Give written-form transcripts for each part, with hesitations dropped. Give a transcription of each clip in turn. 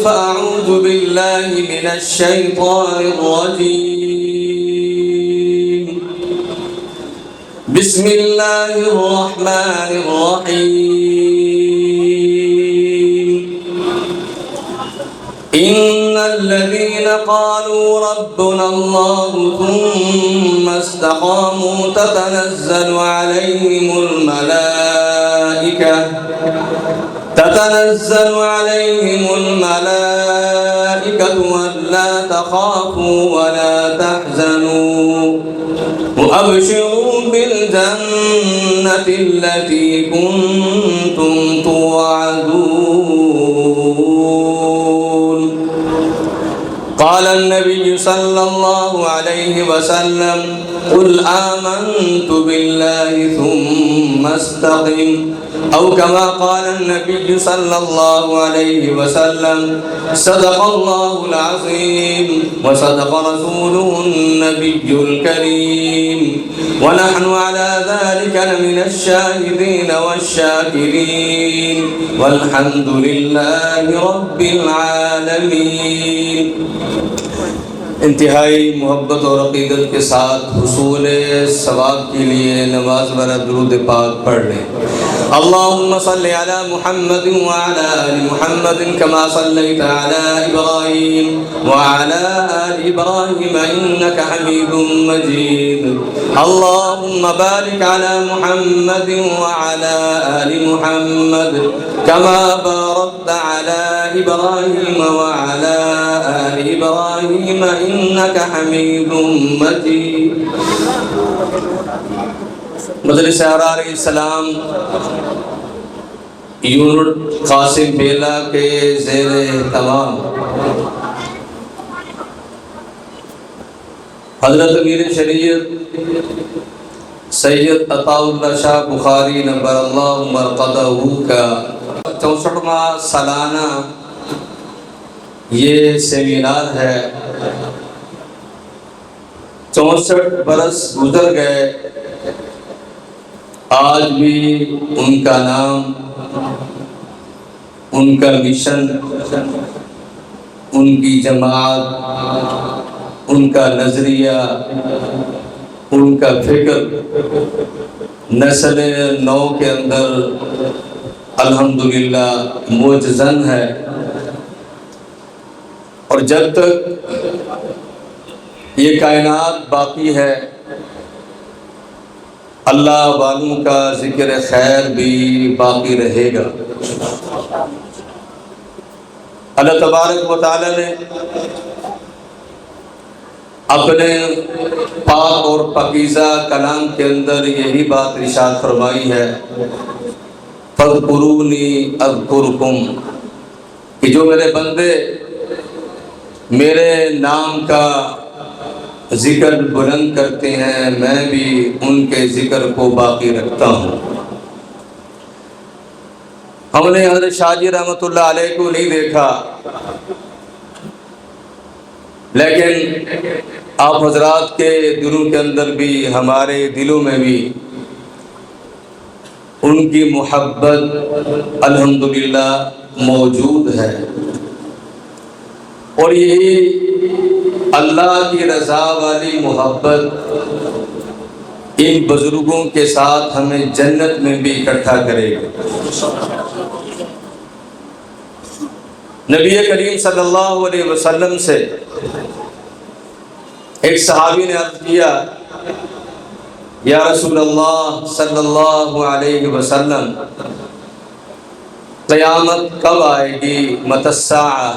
فأعوذ بالله من الشيطان الرجيم. بسم الله الرحمن الرحيم. إن الذين قالوا ربنا الله ثم استقاموا تتنزل عليهم الملائكة ألا تخافوا ولا تحزنوا وأبشروا بالجنة التي كنتم توعدون. قال النبي صلى الله عليه وسلم: قل آمنت بالله ثم استقم، أو كما قال النبي صلى الله عليه وسلم: صدق الله العظيم وصدق رسوله النبي الكريم، ونحن على ذلك لمن الشاهدين والشاكرين، والحمد لله رب العالمين. انتہائی محبت اور عقیدت کے ساتھ حصول ثواب کے لیے نماز برا درود پاک پڑھ لیں. اللہم صلی علی محمد وعلی آل محمد کما صلیت علی ابراہیم وعلی آل ابراہیم انک حمید مجید. اللہم بارک علی محمد وعلی آل محمد کما بارکت علی ابراہیم وعلی آل ابراہیم انک حمید مجید. مجلس احرار اسلام یونٹ قاسم بیلا کے زیر اہتمام حضرت امیر شریعت سید عطا اللہ شاہ بخاری نبر اللہ مرقدہ کا 64واں سالانہ یہ سیمینار ہے. 64 برس گزر گئے، آج بھی ان کا نام، ان کا مشن، ان کی جماعت، ان کا نظریہ، ان کا فکر نسل نو کے اندر الحمدللہ معجزن ہے. اور جب تک یہ کائنات باقی ہے اللہ والوں کا ذکر خیر بھی باقی رہے گا. اللہ تبارک و تعالی نے اپنے پاک اور پاکیزہ کلام کے اندر یہی بات ارشاد فرمائی ہے: فاذکرونی اذکرکم، کہ جو میرے بندے میرے نام کا ذکر بلند کرتے ہیں میں بھی ان کے ذکر کو باقی رکھتا ہوں. ہم نے حضرت شاہ جی رحمۃ اللہ علیہ کو نہیں دیکھا، لیکن آپ حضرات کے دلوں کے اندر بھی ہمارے دلوں میں بھی ان کی محبت الحمدللہ موجود ہے. اور یہی اللہ کی رضا والی محبت ان بزرگوں کے ساتھ ہمیں جنت میں بھی اکٹھا کرے گا. نبی کریم صلی اللہ علیہ وسلم سے ایک صحابی نے عرض کیا: یا رسول اللہ صلی اللہ علیہ وسلم، قیامت کب آئے گی؟ متی الساعہ؟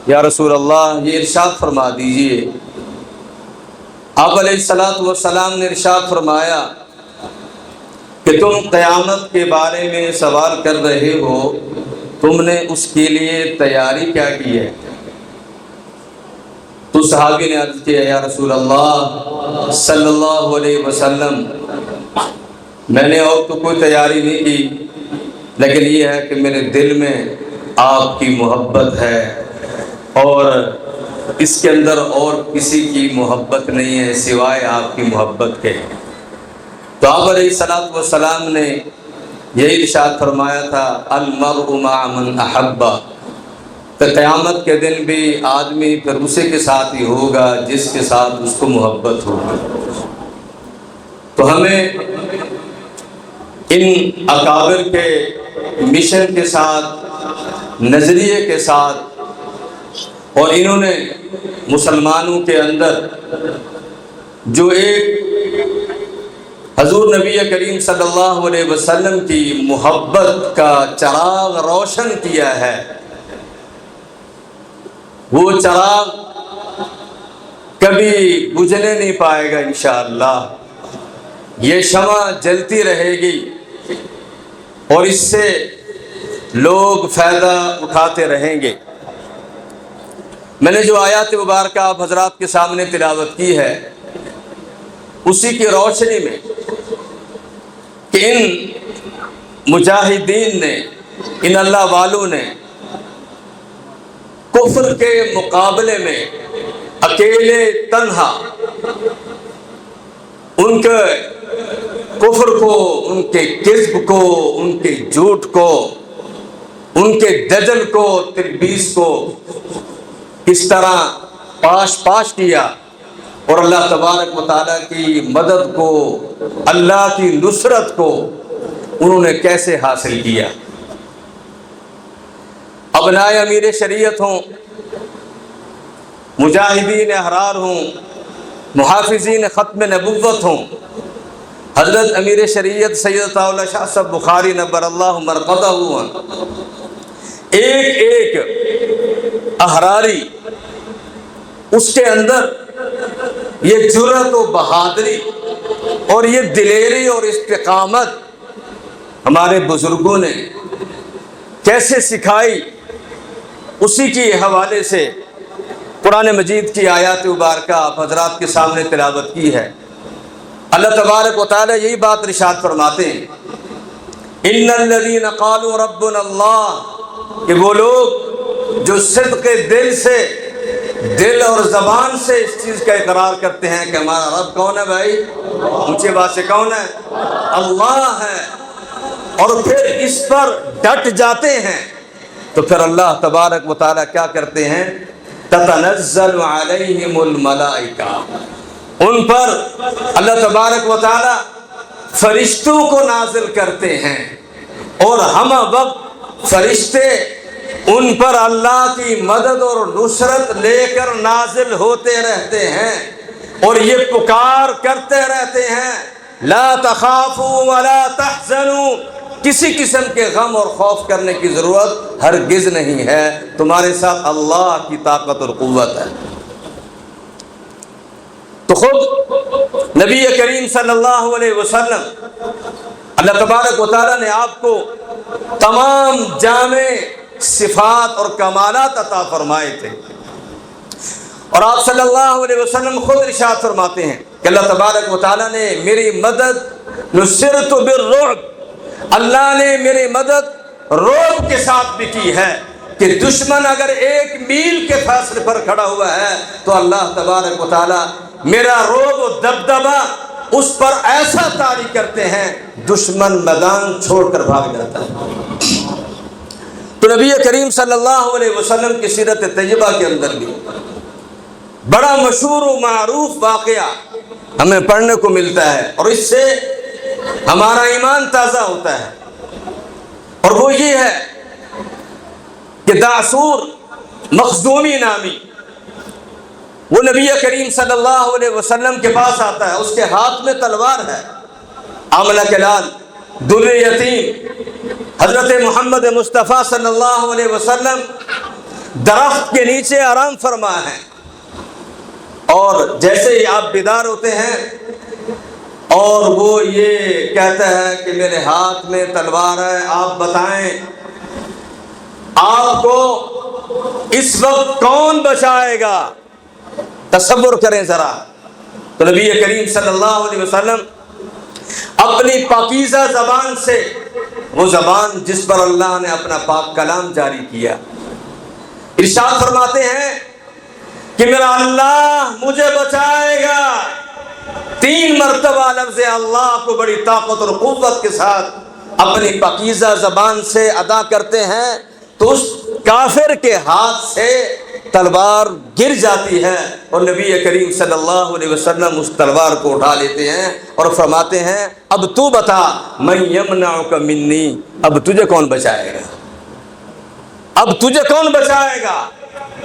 یا رسول اللہ یہ ارشاد فرما دیجئے. آپ علیہ السلام نے ارشاد فرمایا کہ تم قیامت کے بارے میں سوال کر رہے ہو، تم نے اس کے لیے تیاری کیا کی ہے؟ تو صحابی نے عرض کیا: یا رسول اللہ صلی اللہ علیہ وسلم، میں نے اور تو کوئی تیاری نہیں کی، لیکن یہ ہے کہ میرے دل میں آپ کی محبت ہے اور اس کے اندر اور کسی کی محبت نہیں ہے سوائے آپ کی محبت کے. تو آپ علیہ السلام نے یہی ارشاد فرمایا تھا: المرء مع من احب، تو قیامت کے دن بھی آدمی پھر اسی کے ساتھ ہی ہوگا جس کے ساتھ اس کو محبت ہوگی۔ تو ہمیں ان اکابر کے مشن کے ساتھ، نظریے کے ساتھ، اور انہوں نے مسلمانوں کے اندر جو ایک حضور نبی کریم صلی اللہ علیہ وسلم کی محبت کا چراغ روشن کیا ہے، وہ چراغ کبھی بجھنے نہیں پائے گا انشاءاللہ۔ یہ شمع جلتی رہے گی اور اس سے لوگ فائدہ اٹھاتے رہیں گے۔ میں نے جو آیات مبارکہ آپ حضرات کے سامنے تلاوت کی ہے، اسی کی روشنی میں کہ ان مجاہدین نے، ان اللہ والوں نے کفر کے مقابلے میں اکیلے تنہا ان کے کفر کو، ان کے کذب کو، ان کے جھوٹ کو، ان کے دجل کو، تلبیس کو کس طرح پاش کیا، اور اللہ تبارک و تعالیٰ کی مدد کو، اللہ کی نصرت کو انہوں نے کیسے حاصل کیا۔ ابنائے امیر شریعت ہوں، مجاہدین احرار ہوں، محافظین ختم نبوت ہوں، حضرت امیر شریعت سید طاء شاہ صاحب بخاری نبر اللہ مرقدہ ہوں، ایک ایک احراری اس کے اندر یہ جرأت و بہادری اور یہ دلیری اور استقامت ہمارے بزرگوں نے کیسے سکھائی، اسی کے حوالے سے قرآن مجید کی آیات مبارکہ آپ حضرات کے سامنے تلاوت کی ہے۔ اللہ تبارک و تعالی یہی بات ارشاد فرماتے ہیں، ان الذین قالوا ربنا اللہ، کہ وہ لوگ جو صدق دل سے، دل اور زبان سے اس چیز کا اقرار کرتے ہیں کہ ہمارا رب کون ہے بھائی، اونچے بات سے کون ہے، اللہ ہے، اور پھر اس پر ڈٹ جاتے ہیں، تو پھر اللہ تبارک و تعالیٰ کیا کرتے ہیں، تتنزل علیہم الملائکہ، ان پر اللہ تبارک و تعالیٰ فرشتوں کو نازل کرتے ہیں، اور ہم وقت فرشتے ان پر اللہ کی مدد اور نصرت لے کر نازل ہوتے رہتے ہیں، اور یہ پکار کرتے رہتے ہیں، لا تخافوا ولا تحزنوا، کسی قسم کے غم اور خوف کرنے کی ضرورت ہرگز نہیں ہے، تمہارے ساتھ اللہ کی طاقت اور قوت ہے۔ تو خود نبی کریم صلی اللہ علیہ وسلم، اللہ تبارک و تعالیٰ نے آپ کو تمام جامع صفات اور کمالات عطا فرمائے تھے، اور آپ صلی اللہ علیہ وسلم خود ارشاد فرماتے ہیں کہ اللہ تبارک و تعالیٰ نے میری مدد نصرت بالرعب، اللہ نے میری مدد رعب کے ساتھ بھی کی ہے، کہ دشمن اگر 1 میل کے فاصلے پر کھڑا ہوا ہے تو اللہ تبارک و تعالیٰ میرا رعب و دبدبہ اس پر ایسا طاری کرتے ہیں، دشمن میدان چھوڑ کر بھاگ جاتا ہے۔ تو نبی کریم صلی اللہ علیہ وسلم کی سیرت طیبہ کے اندر بھی بڑا مشہور و معروف واقعہ ہمیں پڑھنے کو ملتا ہے، اور اس سے ہمارا ایمان تازہ ہوتا ہے، اور وہ یہ ہے کہ دعسور مخزومی نامی وہ نبی کریم صلی اللہ علیہ وسلم کے پاس آتا ہے، اس کے ہاتھ میں تلوار ہے، آمنہ کے لال در یتیم حضرت محمد مصطفیٰ صلی اللہ علیہ وسلم درخت کے نیچے آرام فرما ہے، اور جیسے ہی آپ بیدار ہوتے ہیں اور وہ یہ کہتا ہے کہ میرے ہاتھ میں تلوار ہے، آپ بتائیں آپ کو اس وقت کون بچائے گا، تصور کریں ذرا۔ تو نبی کریم صلی اللہ علیہ وسلم اپنی پاکیزہ زبان سے، وہ زبان جس پر اللہ نے اپنا پاک کلام جاری کیا، ارشاد فرماتے ہیں کہ میرا اللہ مجھے بچائے گا۔ 3 مرتبہ لفظ اللہ کو بڑی طاقت اور قوت کے ساتھ اپنی پاکیزہ زبان سے ادا کرتے ہیں، تو اس کافر کے ہاتھ سے تلوار گر جاتی ہے اور نبی کریم صلی اللہ علیہ وسلم اس تلوار کو اٹھا لیتے ہیں اور فرماتے ہیں اب تو بتا من یمنعک منی، اب تجھے کون بچائے گا، اب تجھے کون بچائے گا؟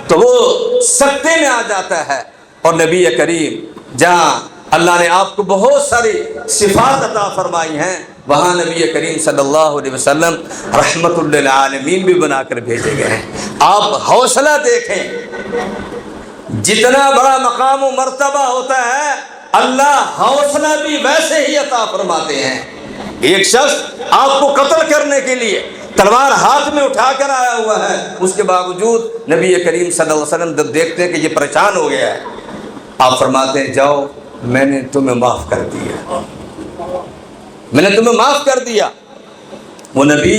تو وہ سکتے میں آ جاتا ہے۔ اور نبی کریم جہاں اللہ نے آپ کو بہت ساری صفات عطا فرمائی ہیں، وہاں نبی کریم صلی اللہ علیہ وسلم رحمت للعالمین بھی بنا کر بھیجے گئے ہیں۔ آپ حوصلہ دیکھیں، جتنا بڑا مقام و مرتبہ ہوتا ہے اللہ حوصلہ بھی ویسے ہی عطا فرماتے ہیں۔ ایک شخص آپ کو قتل کرنے کے لیے تلوار ہاتھ میں اٹھا کر آیا ہوا ہے، اس کے باوجود نبی کریم صلی اللہ علیہ وسلم جب دیکھتے ہیں کہ یہ پریشان ہو گیا ہے، آپ فرماتے ہیں جاؤ میں نے تمہیں معاف کر دیا، میں نے تمہیں معاف کر دیا۔ وہ نبی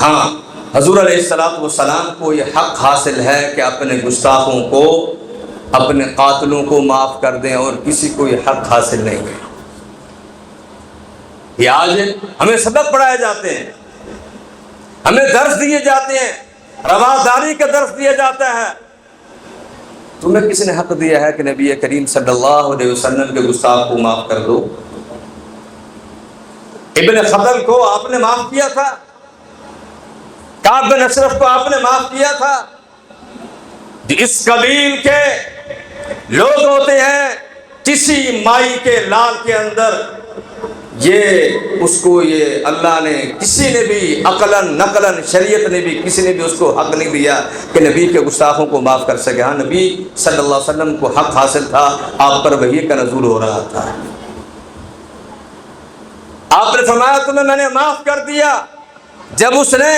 ہاں حضور علیہ السلام کو یہ حق حاصل ہے کہ اپنے گستاخوں کو، اپنے قاتلوں کو معاف کر دیں، اور کسی کو یہ حق حاصل نہیں ہے۔ یہ آج ہمیں سبق پڑھائے جاتے ہیں، ہمیں درس دیے جاتے ہیں، رواداری کا درس دیا جاتا ہے۔ تمہیں کس نے حق دیا ہے کہ نبی کریم صلی اللہ علیہ وسلم کے گستاخ کو معاف کر دو؟ ابن خطل کو آپ نے معاف کیا تھا، کعب بن اشرف کو آپ نے معاف کیا تھا۔ جو اس قبیل کے لوگ ہوتے ہیں، کسی مائی کے لال کے اندر یہ اس کو یہ اللہ نے کسی نے بھی عقلاً نقلاً شریعت نے بھی کسی نے بھی اس کو حق نہیں دیا کہ نبی کے گستاخوں کو معاف کر سکے۔ ہاں نبی صلی اللہ علیہ وسلم کو حق حاصل تھا، آپ پر وحی کا نزول ہو رہا تھا، آپ نے فرمایا تمہیں میں نے معاف کر دیا۔ جب اس نے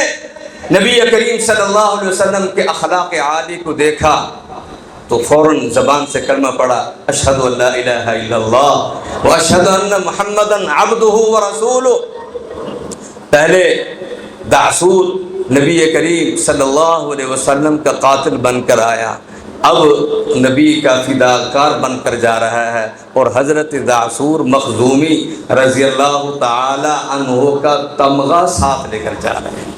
نبی کریم صلی اللہ علیہ وسلم کے اخلاق عالی کو دیکھا تو فوراً زبان سے کلمہ پڑھا، اشہد ان لا الہ الا اللہ واشہد ان محمدا عبدہ ورسولہ۔ پہلے دعسور نبی کریم صلی اللہ علیہ وسلم کا قاتل بن کر آیا، اب نبی کا فداکار بن کر جا رہا ہے، اور حضرت دعسور مخزومی رضی اللہ تعالی عنہ کا تمغہ ساتھ لے کر جا رہے ہیں۔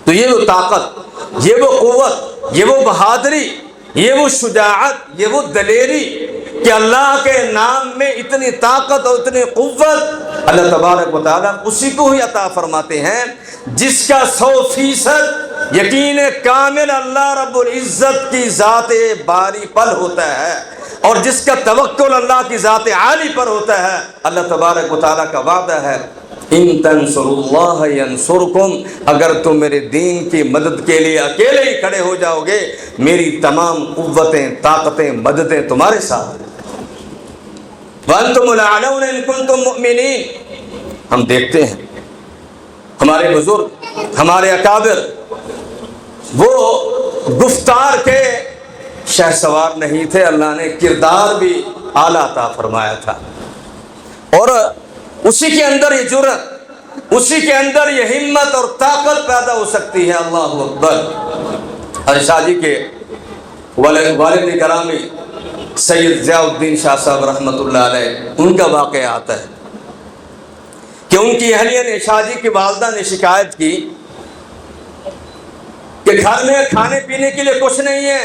تو یہ وہ طاقت، یہ وہ قوت، یہ وہ بہادری، یہ وہ شجاعت، یہ وہ دلیری کہ اللہ کے نام میں اتنی طاقت اور اتنی قوت اللہ تبارک و تعالیٰ اسی کو ہی عطا فرماتے ہیں جس کا 100% یقین کامل اللہ رب العزت کی ذات باری پر ہوتا ہے، اور جس کا توکل اللہ کی ذات عالی پر ہوتا ہے۔ اللہ تبارک و تعالیٰ کا وعدہ ہے ان تنصروا اللہ ینصرکم، اگر تم میرے دین کی مدد کے لیے اکیلے ہی کھڑے ہو جاؤ گے، میری تمام قوتیں، طاقتیں، مددیں تمہارے ساتھ ہیں۔ وانتم الاعلون ان کنتم مؤمنین۔ ہم دیکھتے ہیں ہمارے بزرگ، ہمارے اکابر، وہ گفتار کے شہسوار نہیں تھے، اللہ نے کردار بھی اعلیٰ عطا فرمایا تھا، اور اسی کے اندر یہ جرأت، اسی کے اندر یہ ہمت اور طاقت پیدا ہو سکتی ہے۔ اللہ اکبر۔ شاہ جی کے والد گرامی سید ضیاء الدین شاہ صاحب رحمۃ اللہ علیہ، ان کا واقعہ آتا ہے کہ ان کی اہلیہ نے، شاہ جی کی والدہ نے شکایت کی کہ گھر میں کھانے پینے کے لیے کچھ نہیں ہے،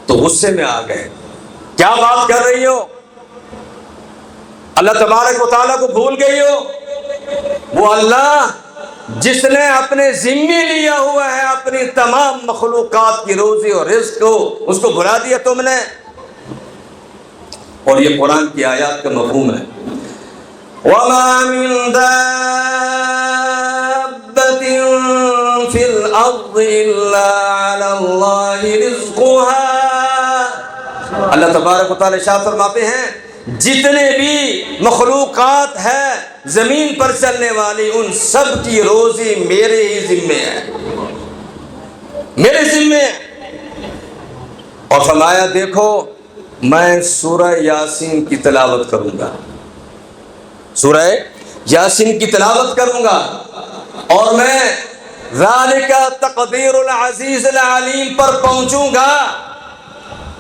تو غصے میں آ گئے، کیا بات کر رہی ہو، اللہ تبارک و تعالیٰ کو بھول گئی ہو؟ وہ اللہ جس نے اپنے ذمے لیا ہوا ہے اپنی تمام مخلوقات کی روزی اور رزق کو، اس کو بھلا دیا تم نے۔ اور یہ قرآن کی آیات کا مفہوم ہے، وَمَا مِن دَابَّةٍ فِي الْأَرْضِ إِلَّا عَلَى اللَّهِ رِزْقُهَا۔ اللہ تبارک و تعالیٰ ارشاد فرماتے ہیں جتنے بھی مخلوقات ہیں زمین پر چلنے والی، ان سب کی روزی میرے ہی ذمے ہے، میرے ذمے ہے۔ اور فرمایا دیکھو میں سورہ یاسین کی تلاوت کروں گا، سورہ یاسین کی تلاوت کروں گا، اور میں ذالک تقدیر العزیز العلیم پر پہنچوں گا۔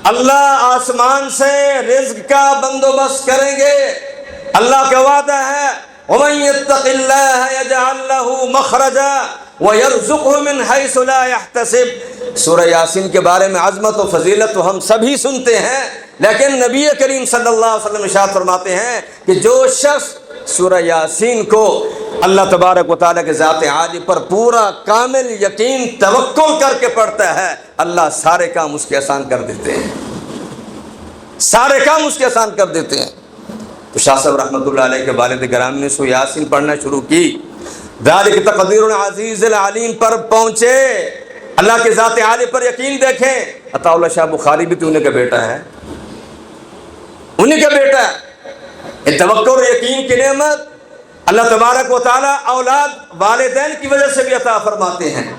اللہ آسمان سے رزق کا بندوبست کریں گے۔ اللہ کا وعدہ ہے وَمَن يَتَّقِ اللَّهَ يَجْعَل لَّهُ مَخْرَجًا وَيَرْزُقْهُ مِنْ حَيْثُ لَا يَحْتَسِبُ۔ سورہ یاسین کے بارے میں عظمت و فضیلت تو ہم سبھی سنتے ہیں، لیکن نبی کریم صلی اللہ علیہ وسلم ارشاد فرماتے ہیں کہ جو شخص سورہ یاسین کو اللہ تبارک و تعالیٰ کے ذات عالی پر پورا کامل یقین توکل کر کے پڑھتا ہے، اللہ سارے کام اس کے آسان کر دیتے ہیں، سارے کام اس کے آسان کر دیتے ہیں۔ تو شاہ صاحب رحمۃ اللہ علیہ کے والد گرامی نے سورہ یاسین پڑھنا شروع کی، ذالک تقدیر العزیز العلیم پر پہنچے، اللہ کے ذات عالی پر یقین دیکھیں۔ عطا اللہ شاہ بخاری بھی تو انہیں کا بیٹا ہے، انہیں کا بیٹا ہے۔ توکل اور یقین کی نعمت اللہ تبارک و تعالیٰ اولاد والدین کی وجہ سے بھی عطا فرماتے ہیں۔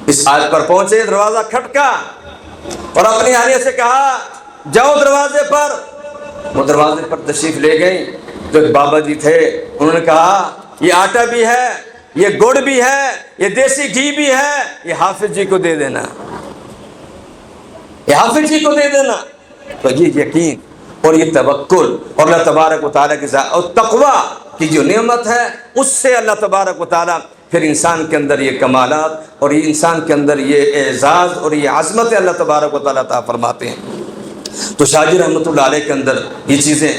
اس آیت پر پہنچے، دروازہ کھٹکا اور اپنی اہلیہ سے کہا جاؤ دروازے پر۔ وہ دروازے پر تشریف لے گئیں، جو ایک بابا جی تھے، انہوں نے کہا یہ آٹا بھی ہے، یہ گڑ بھی ہے، یہ دیسی گھی بھی ہے، یہ حافظ جی کو دے دینا، یہ حافظ جی کو دے دینا۔ تو یہ یقین اور یہ توکل اور اللہ تبارک و تعالیٰ کے ذات اور تقوی کی جو نعمت ہے، اس سے اللہ تبارک و تعالیٰ پھر انسان کے اندر یہ کمالات اور یہ انسان کے اندر یہ اعزاز اور یہ عظمت اللہ تبارک و تعالیٰ عطا فرماتے ہیں۔ تو شاہ جی رحمۃ اللہ علیہ کے اندر یہ چیزیں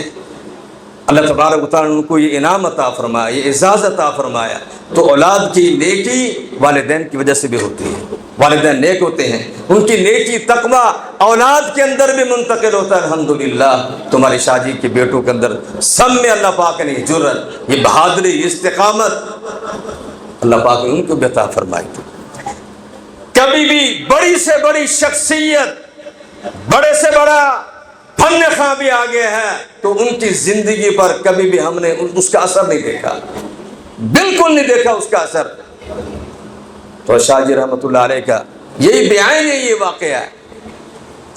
اللہ تبارک و تعالیٰ نے ان کو یہ انعام عطا فرمایا، یہ اعزاز عطا فرمایا۔ تو اولاد کی نیکی والدین کی وجہ سے بھی ہوتی ہے، والدین نیک ہوتے ہیں، ان کی نیکی تقوی اولاد کے اندر بھی منتقل ہوتا ہے۔ الحمدللہ تمہاری شاہ جی کے بیٹوں کے اندر سب میں اللہ پاک نے یہ جرأت، یہ بہادری، یہ استقامت اللہ پاک نے ان کو بھی عطا فرمائی تھی۔ کبھی بھی بڑی سے بڑی شخصیت، بڑے سے بڑا فن خواہ بھی آگے ہے تو ان کی زندگی پر کبھی بھی ہم نے اس کا اثر نہیں دیکھا، بالکل نہیں دیکھا اس کا اثر۔ تو شاہ جی رحمۃ اللہ علیہ کا یہی بیان ہے، یہ واقعہ ہے۔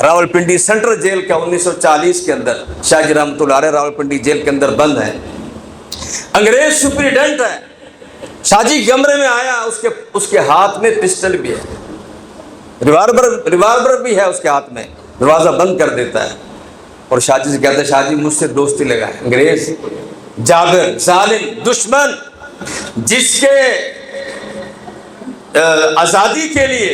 راول پنڈی سینٹرل جیل کا 1940 کے اندر شاہ جی رحمۃ اللہ علیہ راول پنڈی جیل کے اندر بند ہے، انگریز سپریڈنٹ ہے۔ شاہ جی کمرے میں آیا، اس کے ہاتھ میں پسٹل بھی ہے، ریوالور بھی ہے اس کے ہاتھ میں، دروازہ بند کر دیتا ہے اور شاہ جی سے کہتا ہے شاہ جی مجھ سے دوستی لگائے۔ انگریز جابر، ظالم، دشمن، جس کے آزادی کے لیے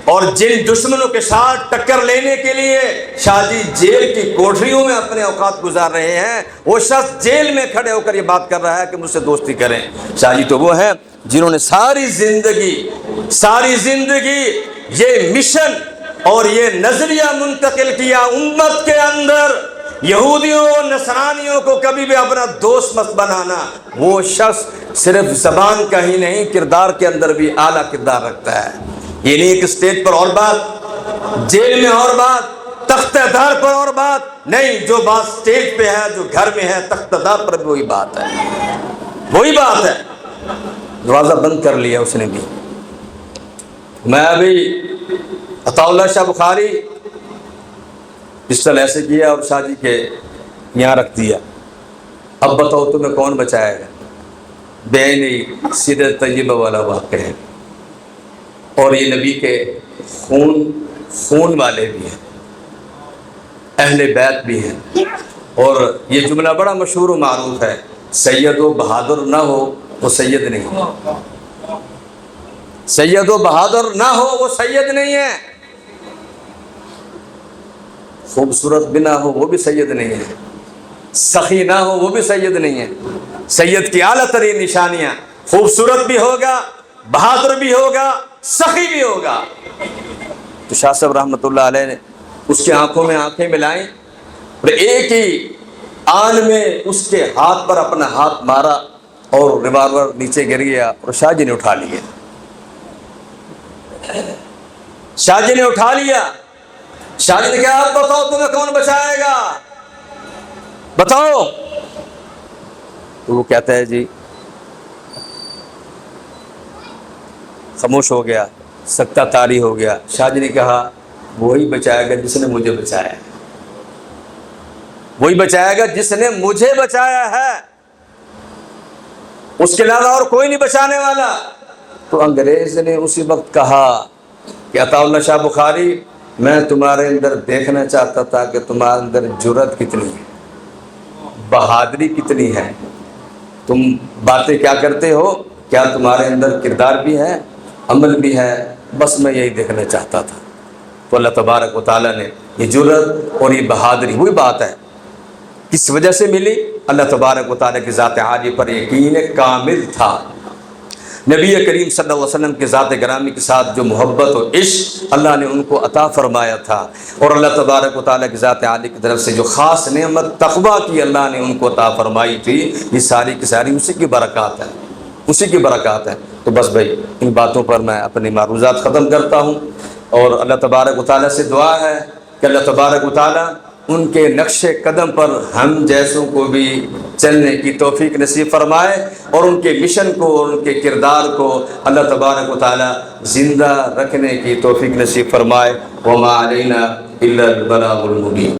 اور جن دشمنوں کے ساتھ ٹکر لینے کے لیے شاہ جی جیل کی کوٹریوں میں اپنے اوقات گزار رہے ہیں، وہ شخص جیل میں کھڑے ہو کر یہ بات کر رہا ہے کہ مجھ سے دوستی کریں۔ شاہ جی تو وہ ہیں جنہوں نے ساری زندگی یہ مشن اور یہ نظریہ منتقل کیا امت کے اندر، یہودیوں نصرانیوں کو کبھی بھی اپنا دوست مت بنانا۔ وہ شخص صرف زبان کا ہی نہیں، کردار کے اندر بھی اعلیٰ کردار رکھتا ہے۔ یہ نہیں ایک اسٹیج پر اور بات، جیل میں اور بات، تختہ دار پر اور بات نہیں، جو بات اسٹیج پہ ہے، جو گھر میں ہے، تختہ دار پر بھی وہی بات ہے، وہی بات ہے۔ دروازہ بند کر لیا اس نے بھی۔ میں ابھی عطا اللہ شاہ بخاری پسٹل ایسے کیا اور شاہ جی کے یہاں رکھ دیا۔ اب بتاؤ تمہیں کون بچائے گا؟ بے نہیں سیرت طیبہ والا واقع ہے، اور یہ نبی کے خون والے بھی ہیں، اہل بیت بھی ہیں۔ اور یہ جملہ بڑا مشہور و معروف ہے، سید و بہادر نہ ہو وہ سید نہیں، سید و بہادر نہ ہو وہ سید نہیں ہے، خوبصورت بھی نہ ہو وہ بھی سید نہیں ہے، سخی نہ ہو وہ بھی سید نہیں ہے۔ سید کی اعلیٰ ترین نشانیاں، خوبصورت بھی ہوگا، بہادر بھی ہوگا، سخی بھی ہوگا۔ تو شاہ صاحب رحمۃ اللہ علیہ نے اس کی آنکھوں میں آنکھیں ملائیں اور ایک ہی آن میں اس کے ہاتھ پر اپنا ہاتھ مارا اور ریوالور نیچے گر گیا اور شاہ جی نے اٹھا لیا، شاہ جی نے اٹھا لیا۔ شاہ جی نے کہا اب بتاؤ تمہیں کون بچائے گا، بتاؤ۔ تو وہ کہتا ہے جی خاموش ہو گیا، سکتہ طاری ہو گیا۔ شاہ جی نے کہا وہی بچائے گا جس نے مجھے بچایا ہے، وہی بچائے گا جس نے مجھے بچایا ہے، اس کے علاوہ اور کوئی نہیں بچانے والا۔ تو انگریز نے اسی وقت کہا کہ عطا اللہ شاہ بخاری میں تمہارے اندر دیکھنا چاہتا تھا کہ تمہارے اندر جرأت کتنی ہے، بہادری کتنی ہے، تم باتیں کیا کرتے ہو، کیا تمہارے اندر کردار بھی ہے، عمل بھی ہے، بس میں یہی دیکھنا چاہتا تھا۔ تو اللہ تبارک و تعالیٰ نے یہ جرأت اور یہ بہادری، وہی بات ہے کس وجہ سے ملی، اللہ تبارک و تعالیٰ کی ذات عالی پر یقین کامل تھا۔ نبی کریم صلی اللہ علیہ وسلم کے ذات گرامی کے ساتھ جو محبت و عشق اللہ نے ان کو عطا فرمایا تھا، اور اللہ تبارک و تعالیٰ کی ذات عالی کی طرف سے جو خاص نعمت تقویٰ کی اللہ نے ان کو عطا فرمائی تھی، یہ ساری کی ساری اسی کی برکات ہے، اسی کی برکات ہے۔ تو بس بھائی ان باتوں پر میں اپنی معروضات ختم کرتا ہوں، اور اللہ تبارک و تعالیٰ سے دعا ہے کہ اللہ تبارک و تعالیٰ ان کے نقش قدم پر ہم جیسوں کو بھی چلنے کی توفیق نصیب فرمائے، اور ان کے مشن کو اور ان کے کردار کو اللہ تبارک و تعالیٰ زندہ رکھنے کی توفیق نصیب فرمائے۔ وما علینا الا البلاغ المبین۔